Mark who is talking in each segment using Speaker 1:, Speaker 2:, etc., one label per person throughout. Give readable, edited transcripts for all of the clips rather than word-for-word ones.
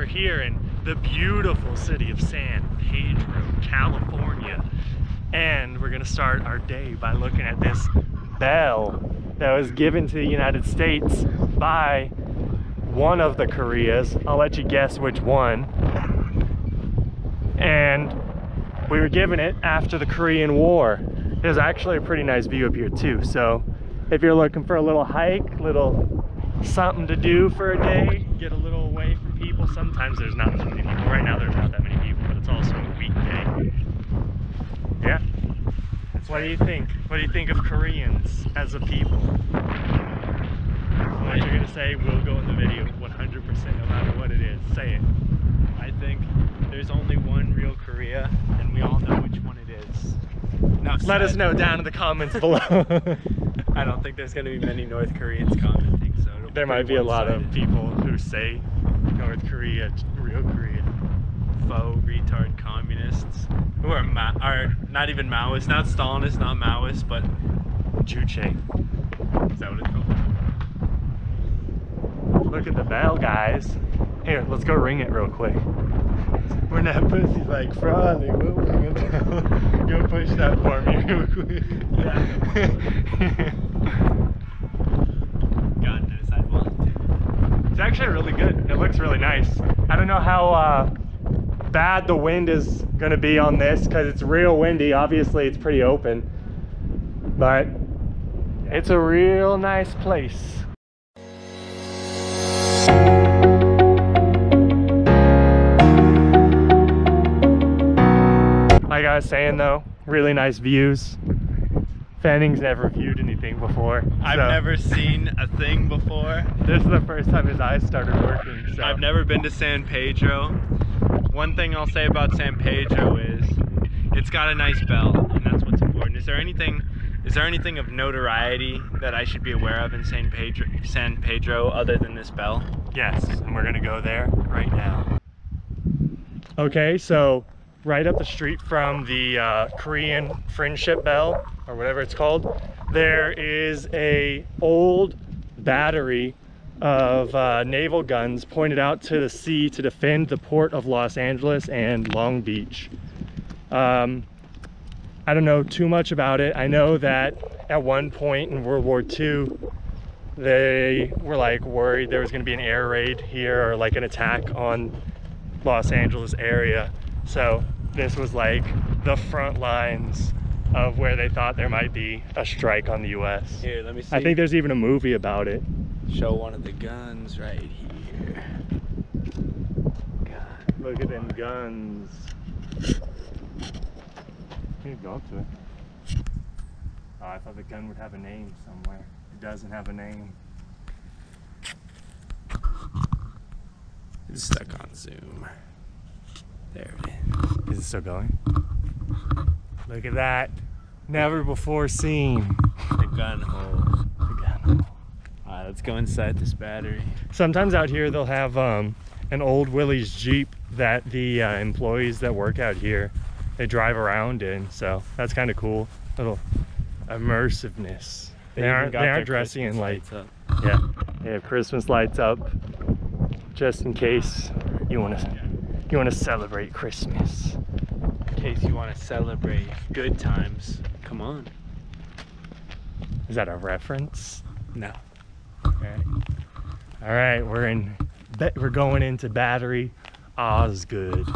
Speaker 1: We're here in the beautiful city of San Pedro, California. And we're gonna start our day by looking at this bell that was given to the United States by one of the Koreas. I'll let you guess which one. And we were given it after the Korean War. There's actually a pretty nice view up here too. So if you're looking for a little hike, little something to do for a day, get a little away from people. Sometimes there's not so many people. Right now there's not that many people, but it's also a weekday. Yeah. What do you think? What do you think of Koreans as a people? What you're gonna say will go in the video 100% no matter what it is. Say it.
Speaker 2: I think there's only one real Korea, and we all know which one it is.
Speaker 1: Let us know down in the comments below.
Speaker 2: I don't think there's going to be many North Koreans commenting, so
Speaker 1: there might be a lot of people who say North Korea, real Korea.
Speaker 2: Faux retard communists who are not even Maoists, not Stalinists, not Maoists, but
Speaker 1: Juche.
Speaker 2: Is that what it's called?
Speaker 1: Look at the bell, guys. Here, let's go ring it real quick. When that pussy's like frothing, we'll ring a bell. Go push that for me real quick.
Speaker 2: Yeah. God knows I'd want to.
Speaker 1: It's actually really good. It looks really nice. I don't know how bad the wind is gonna be on this because it's real windy. Obviously it's pretty open, but it's a real nice place. Like I was saying though, really nice views. Fanning's never viewed anything before.
Speaker 2: I've never seen a thing before.
Speaker 1: This is the first time his eyes started working. So.
Speaker 2: I've never been to San Pedro. One thing I'll say about San Pedro is it's got a nice bell, and that's what's important. Is there anything of notoriety that I should be aware of in San Pedro other than this bell?
Speaker 1: Yes, and we're gonna go there right now. Okay, so right up the street from the Korean Friendship Bell, or whatever it's called, there is a old battery of naval guns pointed out to the sea to defend the port of Los Angeles and Long Beach. I don't know too much about it. I know that at one point in World War II, they were like worried there was gonna be an air raid here or like an attack on Los Angeles area. So this was like the front lines of where they thought there might be a strike on the US.
Speaker 2: Here, let me see.
Speaker 1: I think there's even a movie about it.
Speaker 2: Show one of the guns right here.
Speaker 1: God, look at them guns. You go up to it. Oh, I thought the gun would have a name somewhere. It doesn't have a name.
Speaker 2: It's stuck on Zoom. There it is.
Speaker 1: Is it still going? Look at that. Never before seen.
Speaker 2: The gun hole.
Speaker 1: The gun hole.
Speaker 2: Alright, let's go inside this battery.
Speaker 1: Sometimes out here they'll have an old Willys Jeep that the employees that work out here, they drive around in. So that's kind of cool. Little immersiveness. They aren't dressing in like, yeah, they have Christmas lights up just in case you want to celebrate Christmas.
Speaker 2: In case you want to celebrate good times, come on.
Speaker 1: Is that a reference?
Speaker 2: No.
Speaker 1: All right, we're going into battery Ozgood,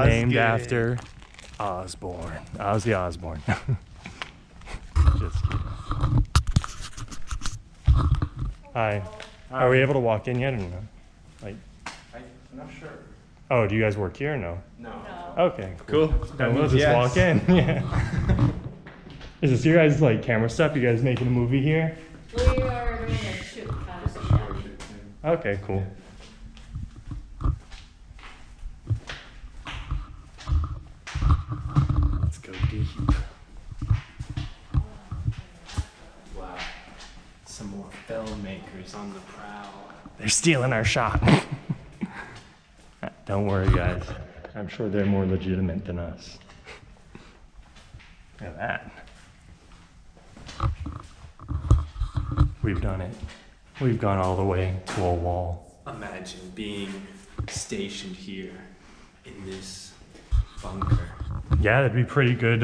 Speaker 1: named after Osborne, Ozzy Osbourne. Just kidding. Hi. Are we able to walk in yet or no? Like,
Speaker 2: I'm not sure.
Speaker 1: oh, do you guys work here or no?
Speaker 2: No.
Speaker 1: Okay, cool.
Speaker 2: That
Speaker 1: We'll
Speaker 2: means
Speaker 1: just
Speaker 2: yes.
Speaker 1: walk in. Yeah. Is this your guys' like camera stuff? You guys making a movie here?
Speaker 3: We are doing a shoot.
Speaker 1: Okay, cool. Let's go deep.
Speaker 2: Wow. Some more filmmakers on the prowl.
Speaker 1: They're stealing our shot. Don't worry, guys. I'm sure they're more legitimate than us. Look at that. We've done it. We've gone all the way to a wall.
Speaker 2: Imagine being stationed here in this bunker.
Speaker 1: Yeah, that'd be pretty good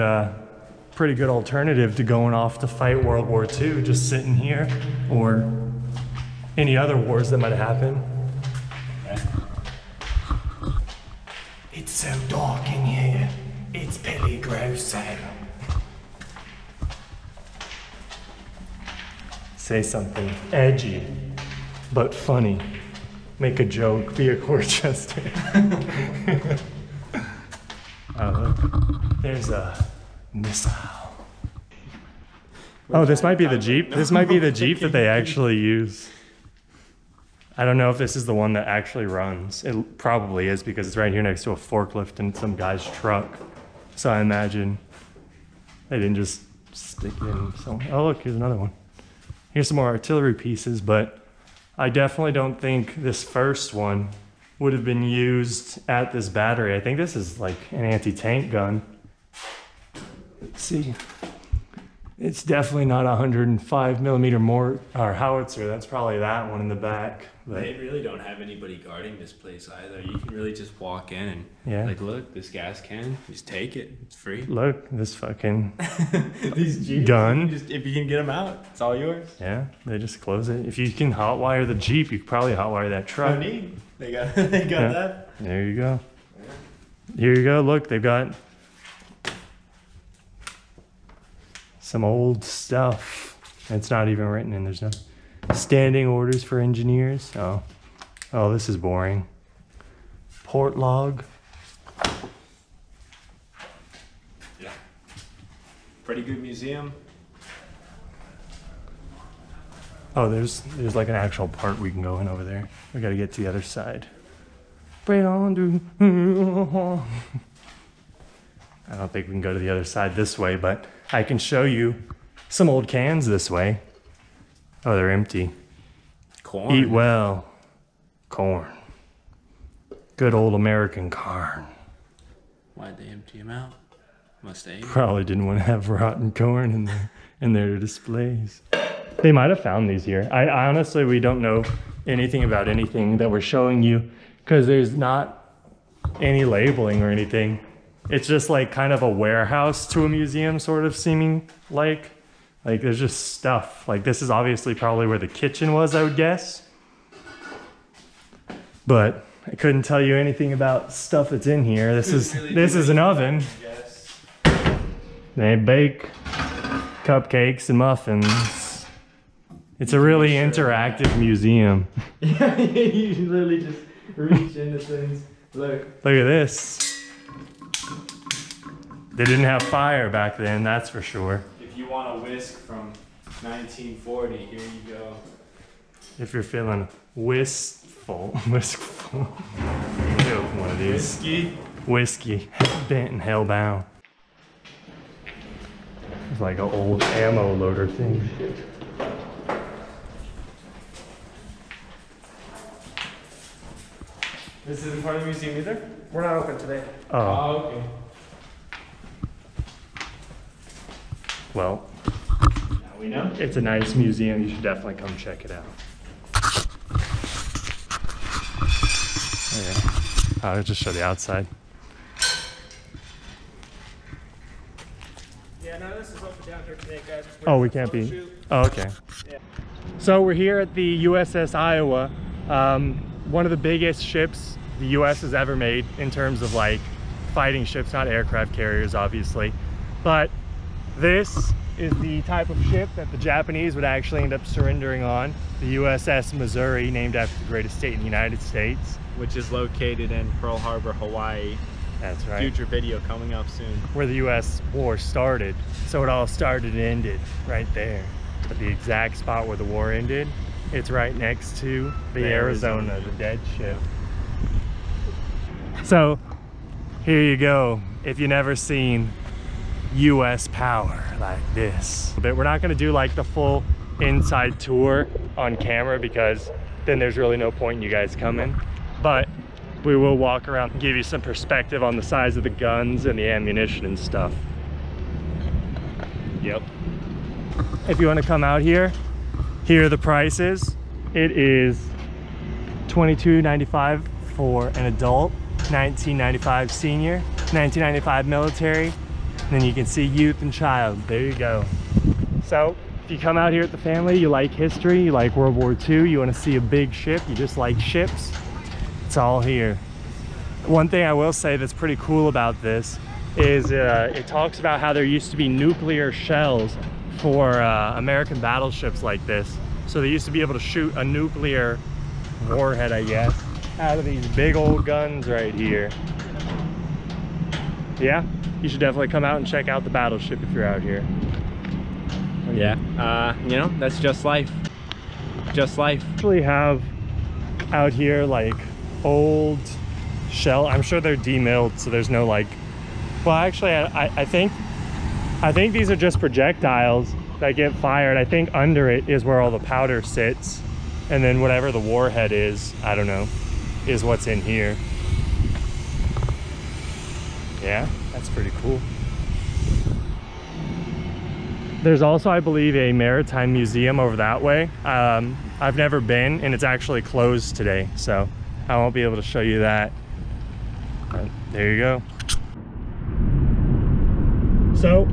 Speaker 1: alternative to going off to fight World War II, just sitting here, or any other wars that might happen.
Speaker 2: Yeah.
Speaker 1: It's so dark in here. It's pretty gross out. Say something edgy, but funny. Make a joke, be a court jester. Oh, look, there's a missile. Oh, this might be the Jeep. This might be the Jeep that they actually use. I don't know if this is the one that actually runs. It probably is because it's right here next to a forklift in some guy's truck. So I imagine they didn't just stick it in somewhere. Oh, look, here's another one. Here's some more artillery pieces, but I definitely don't think this first one would have been used at this battery. I think this is like an anti-tank gun. Let's see. It's definitely not a 105 millimeter or howitzer. That's probably that one in the back. But
Speaker 2: They really don't have anybody guarding this place either. You can really just walk in and
Speaker 1: yeah.
Speaker 2: look, this gas can, just take it. It's free.
Speaker 1: Look, this fucking
Speaker 2: These Jeeps,
Speaker 1: gun.
Speaker 2: if you can get them out, it's all yours.
Speaker 1: Yeah, they just close it. If you can hotwire the Jeep, you could probably hotwire that truck.
Speaker 2: No need. They got that.
Speaker 1: There you go. Here you go. Look, they've got some old stuff. It's not even written in. There's no standing orders for engineers. Oh, this is boring. Port log.
Speaker 2: Yeah. Pretty good museum.
Speaker 1: Oh, there's like an actual part we can go in over there. We got to get to the other side. I don't think we can go to the other side this way, but I can show you some old cans this way. Oh, they're empty.
Speaker 2: Corn.
Speaker 1: Eat well. Corn. Good old American corn.
Speaker 2: Why'd they empty them out? Must they?
Speaker 1: Probably didn't want to have rotten corn in their displays. They might have found these here. I honestly, we don't know anything about anything that we're showing you because there's not any labeling or anything. It's just like kind of a warehouse to a museum, sort of seeming like there's just stuff. Like this is obviously probably where the kitchen was, I would guess. But I couldn't tell you anything about stuff that's in here. This is an oven.
Speaker 2: Yes.
Speaker 1: They bake cupcakes and muffins. It's a really interactive museum.
Speaker 2: Yeah, you literally just reach into things. Look.
Speaker 1: Look at this. They didn't have fire back then, that's for sure.
Speaker 2: If you want a whisk from 1940, here you go.
Speaker 1: If you're feeling wistful. Get one of these. Whiskey. Bent and hellbound. It's like an old ammo loader thing.
Speaker 2: This isn't part of the museum either?
Speaker 4: We're not open today.
Speaker 1: Oh,
Speaker 2: okay.
Speaker 1: well,
Speaker 2: Now we know.
Speaker 1: it's a nice museum. You should definitely come check it out. Yeah. I'll just show the outside.
Speaker 4: Yeah, none of this is open down here today, guys.
Speaker 1: Oh, we can't be. Oh, okay.
Speaker 4: Yeah.
Speaker 1: So we're here at the USS Iowa, one of the biggest ships the US has ever made in terms of like fighting ships, not aircraft carriers, obviously. But this is the type of ship that the Japanese would actually end up surrendering on, the USS Missouri, named after the greatest state in the United States.
Speaker 2: Which is located in Pearl Harbor, Hawaii.
Speaker 1: That's right.
Speaker 2: Future video coming up soon.
Speaker 1: Where the US war started. So it all started and ended right there. At the exact spot where the war ended, it's right next to the Arizona, the dead ship. So here you go. If you've never seen US power like this. But we're not gonna do like the full inside tour on camera because then there's really no point in you guys coming. But we will walk around and give you some perspective on the size of the guns and the ammunition and stuff.
Speaker 2: Yep.
Speaker 1: If you want to come out here, here are the prices. It is $22.95 for an adult, 1995 senior, 1995 military, and then you can see youth and child. There you go. So if you come out here with the family, you like history, you like World War II, you want to see a big ship, you just like ships, it's all here. One thing I will say that's pretty cool about this is it talks about how there used to be nuclear shells for American battleships like this. So they used to be able to shoot a nuclear warhead, I guess, out of these big old guns right here. Yeah, you should definitely come out and check out the battleship if you're out here.
Speaker 2: Yeah, you know, that's just life. Just life.
Speaker 1: Actually have out here like old shell. I'm sure they're demilled, so there's no like, well actually I think these are just projectiles that get fired. I think under it is where all the powder sits, and then whatever the warhead is, I don't know, is what's in here. Yeah, that's pretty cool. There's also, I believe, a maritime museum over that way. I've never been, and it's actually closed today, so I won't be able to show you that. But there you go. So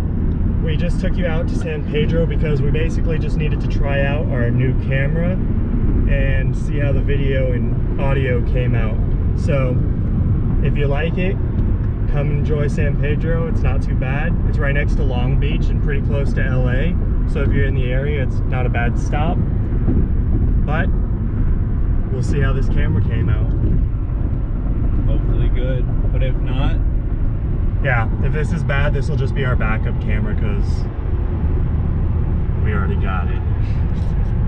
Speaker 1: we just took you out to San Pedro because we basically just needed to try out our new camera and see how the video and audio came out. So if you like it, come enjoy San Pedro. It's not too bad. It's right next to Long Beach and pretty close to LA. So if you're in the area, it's not a bad stop. But we'll see how this camera came out.
Speaker 2: Hopefully good, but if not,
Speaker 1: yeah, if this is bad, this will just be our backup camera because we already got it.